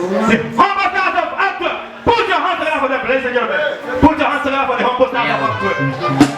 The humble sound of Antwerp. Put your hands together for them, ladies and gentlemen. Put your hands together for the humble sound of Antwerp.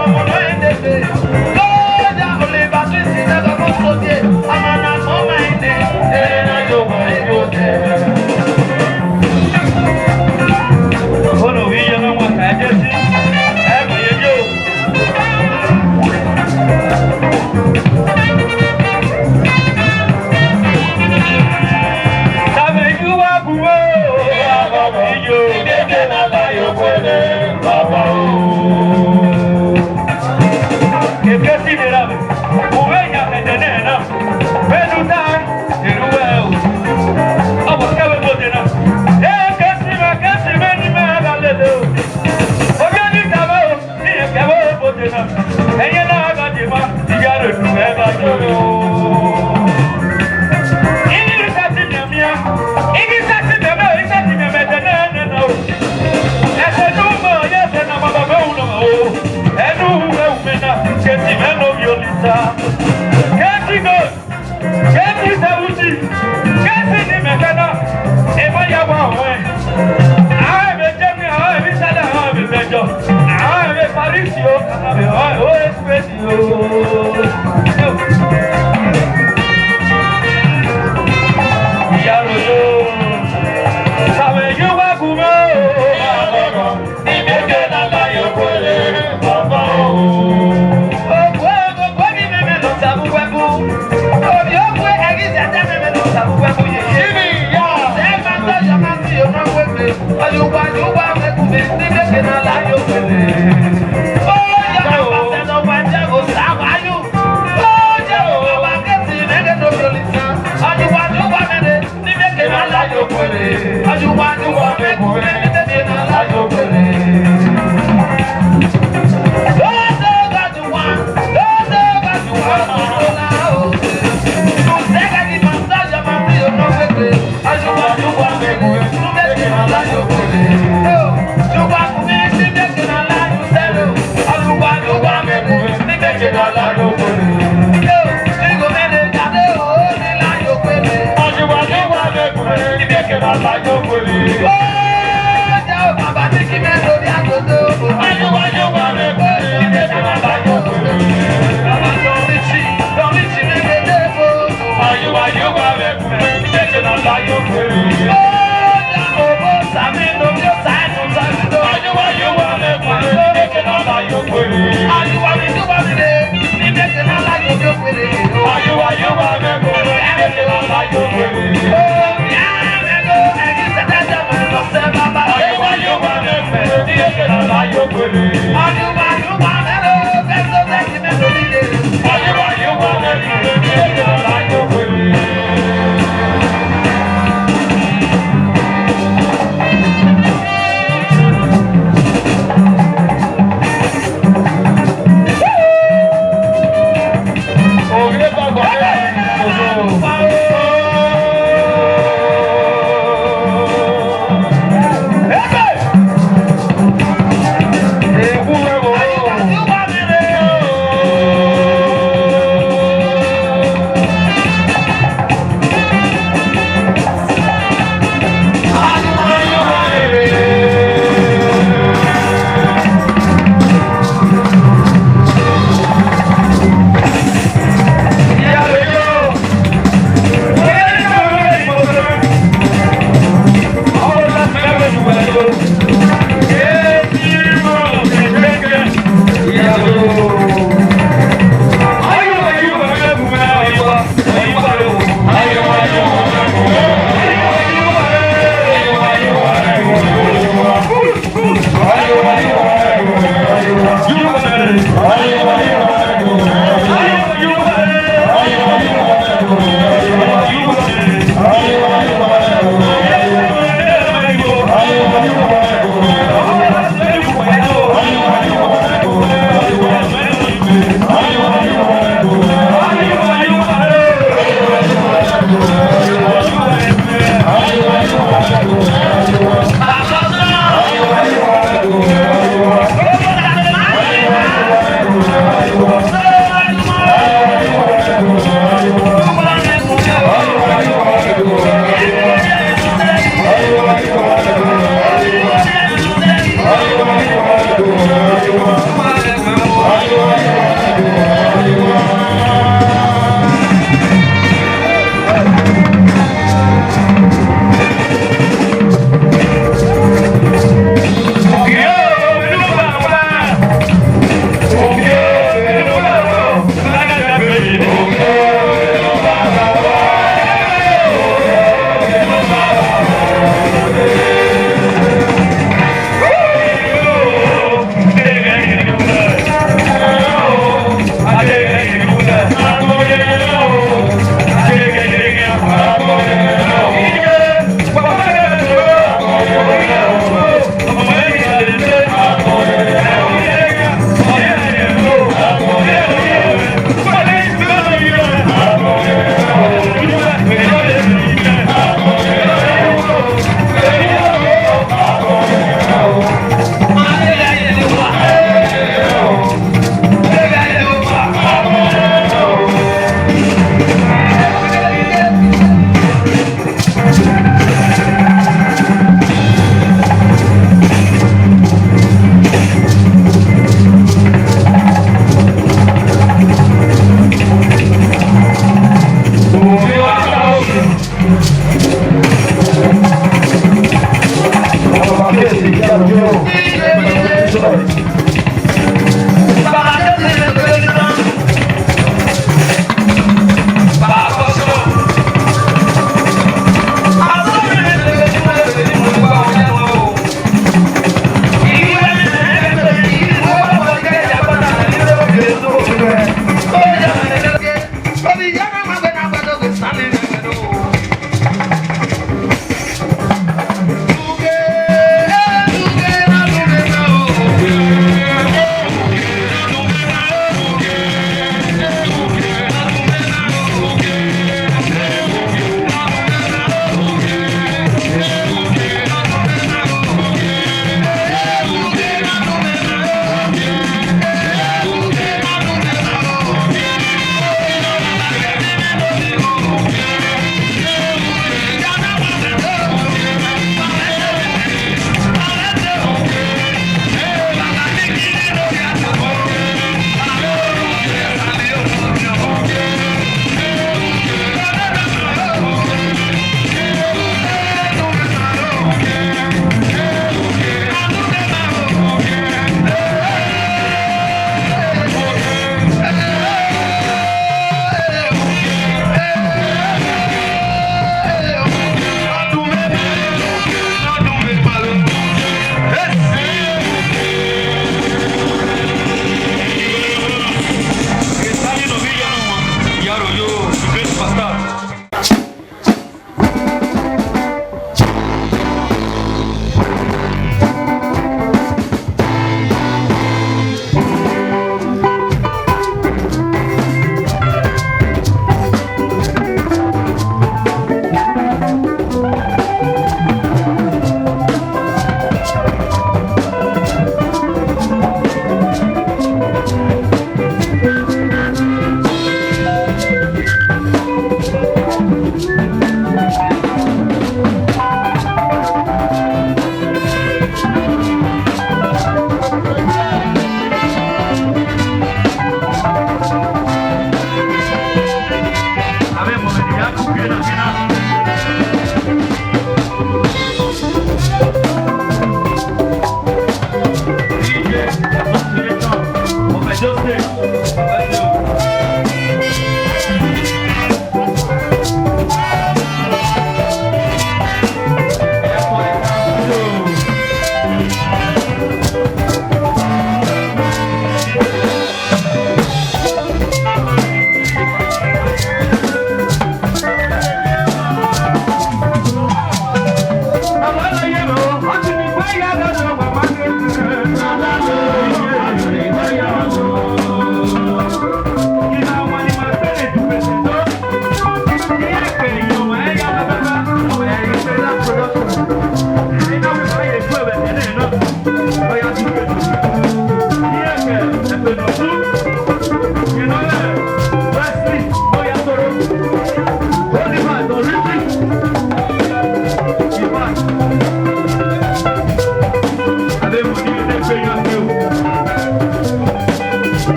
I'm Oh,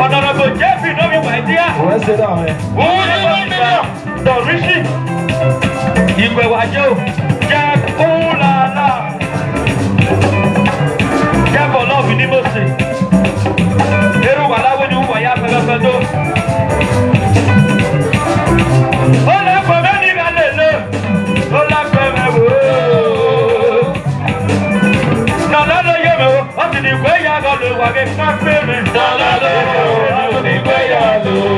Honorable Jeffrey, no me idea. What's it on? The Rishi, Igwe Wajo, Jack Olala, Jack Olov in Imosi, Eru Walawe ni Uwaya Pagado. Ola Pamani Galele, Ola Pamabo. Nalalo Yemo, what did you weigh out of the Wagga Snack Payment? Nalalo, what did you weigh out of?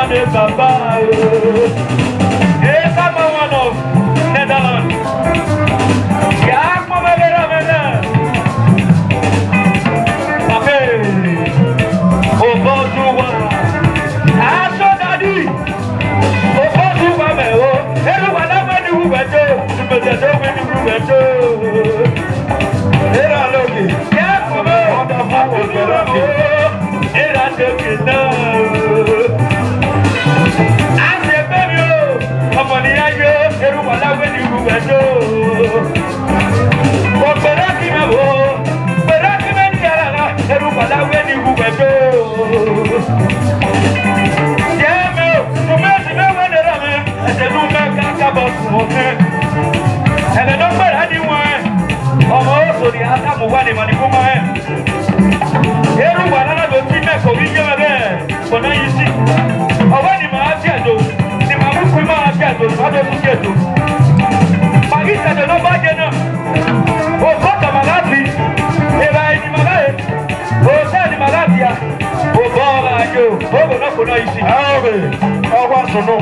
de papa. Et papa one of Netherlands. Yak mama vera vera. Papa. Oh bonjour. Aso dadi. Oh bonjour me oh. Elu wala me ni ubeto. Ubeto me ni ubeto. Era logi. Yak mama. Onda mama vera. Era logi na. Magita de no vaya o Kota Malati, Eva ni Malae, o Sani Malatia, o Bola yo, o no kono isi. Awe, awa sono.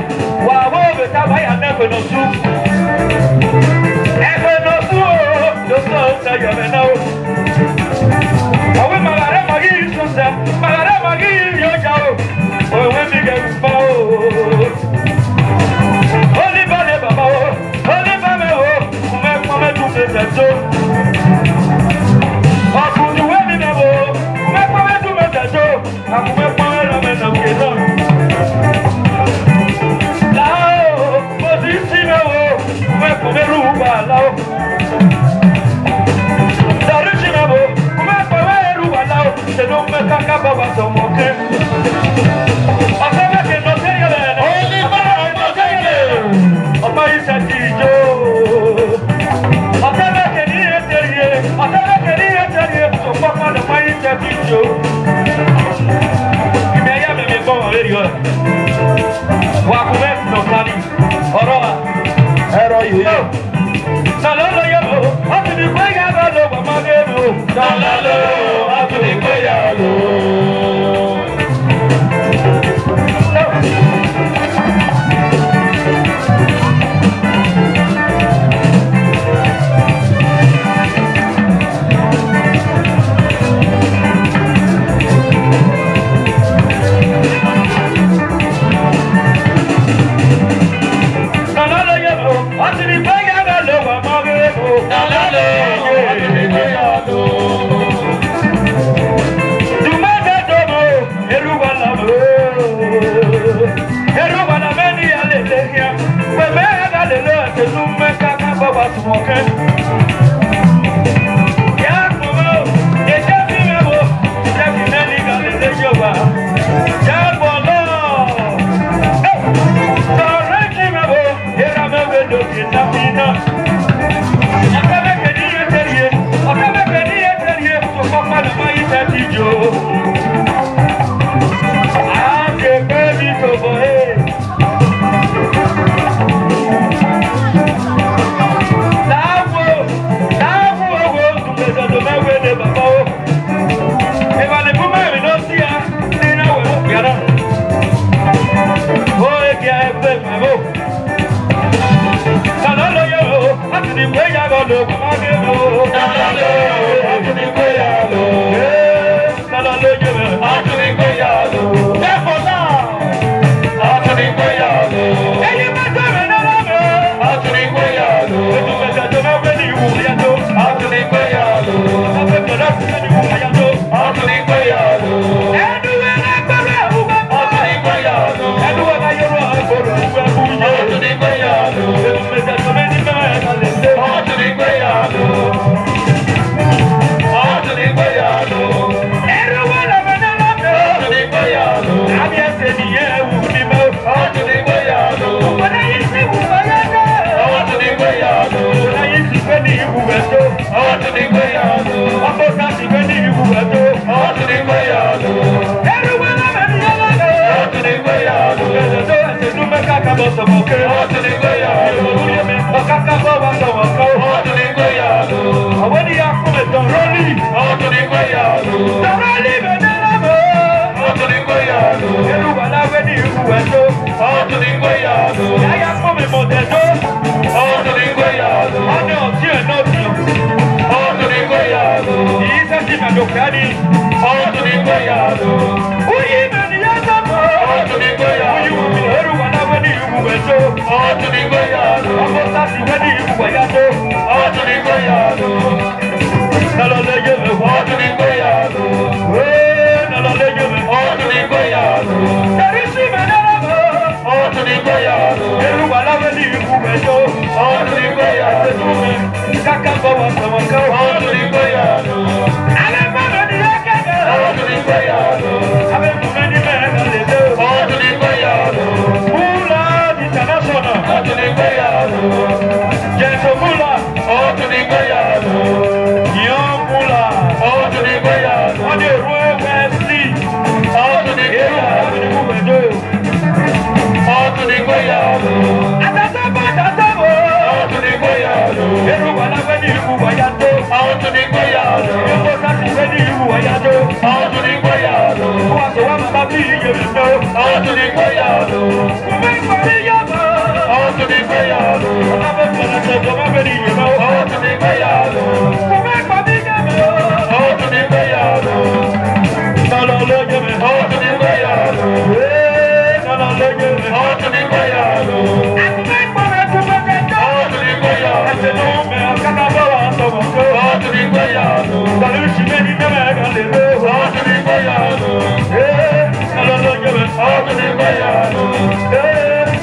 Wa wo be ta ba ya na kono su. E kono su, do so ta ya me na o. Awe magare magi so sa, magare magi yo jao. O we mi ge pa o. Oli bale baba o, oli baba o. Meto Akudu webi nabo Mekwa wetu meto Akumekwa wela mena mkezo Lao Posisi mewo Mekwa meruba lao Daruchi mewo Mekwa meruba lao Seno mekaka baba somoke Aseme ke no teyele Oli baba no teyele Opa isa tijo When you ọtún ní gbéyàwó. Ọmọ sáàsì wẹ́dí ìwúwẹ̀yàdó, ọtún ní gbéyàwó. Nalọ́lẹ́yẹ mi, ọtún ní gbéyàwó. Nalọ́lẹ́yẹ mi, ọtún ní gbéyàwó. Ẹ̀rí sí mi lọ́wọ́, ọtún ní gbéyàwó. Erúwà láwẹ́ ní ìwúwẹ̀jọ, ọtún ní gbéyàwó. Káká bọ̀ wà sọ̀wọ́ kẹ́, ọtún ní gbéyàwó. Alẹ́ mọ́lẹ̀ ní ẹ̀kẹ́kẹ́, ọtún ní gbéyàwó. Abẹ́ mọ̀mẹ́ ní mẹ́rin lè dé, ọtún ní gbéyàwó. Múlá international, ọtún ní gbéyàwó. Jẹ̀sọ̀ múlá, ọtún ní gbéyàwó. Yàn múlá, ọtún ní gbéyàwó. Wọ́n ní èrú ẹgbẹ́ sí, ọtún ní gbéyàwó. Ọtún ní gbéyàwó. Àtàtàbọ̀ àtàtàbọ̀, ọtún ní gbéyàwó. Èrú wà lábẹ́ ní ìlú wáyàtó, ọtún ní gbéyàwó. Èkó sáti fẹ́ ní ìlú wáyàtó, ọtún ní gbéyàwó. Wọ́n àti wọ́n máa bí iye mi tó, ọtún ní gbéyàwó. Mo fẹ́ parí yàgò, ọtún ní gbéyàwó. Ọ̀nà fẹ́ fọ̀nà tẹ̀jọ́ máa fẹ́ ní iye mọ́, ọtún ní gbéyàwó. Mo fẹ́ parí yàgò, ọtún ní gbéyàwó. Nọ̀lọ́ lóye mi, ọtún ní gbéyàwó. Nọ̀lọ́ lóye mi, ọtún ní gbéyàwó. Àtúntò ìpọ̀lẹ̀ tó fẹ́ tẹ̀jọ́, ọtún ní gbéyàwó. Ẹ̀sẹ̀ ló ń bẹ̀ ọ̀kadà bọ̀ wá sọ̀rọ̀ tó, ọtún ní gbéyàwó. Pẹ̀lú ìṣìlẹ̀ ní mẹ́mẹ́rin lè lé, ọtún ní gbéyàwó. Nọ̀lọ́ lóye mi, ọtún ní gbéyàwó.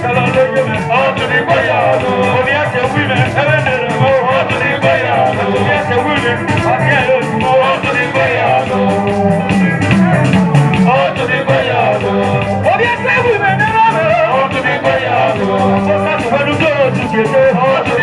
Nọ̀lọ́ lóye mi, ọtún ní gbéyàwó. Omi ẹsẹ̀ wí mi, ẹ̀rẹ́ nìrẹ̀ mọ́, ọtún ní gbéyàwó. Omi ẹsẹ̀ wí mi, àti ẹ̀rẹ́ òjùmọ́, ọtún ní gbéyàwó. Ọtún ní gbéyàwó. Omi ẹsẹ̀ wí mi, ẹ̀rẹ́ nìrẹ̀ mọ́, ọtún ní gbéyàwó. Ọtún ní gbéyàwó.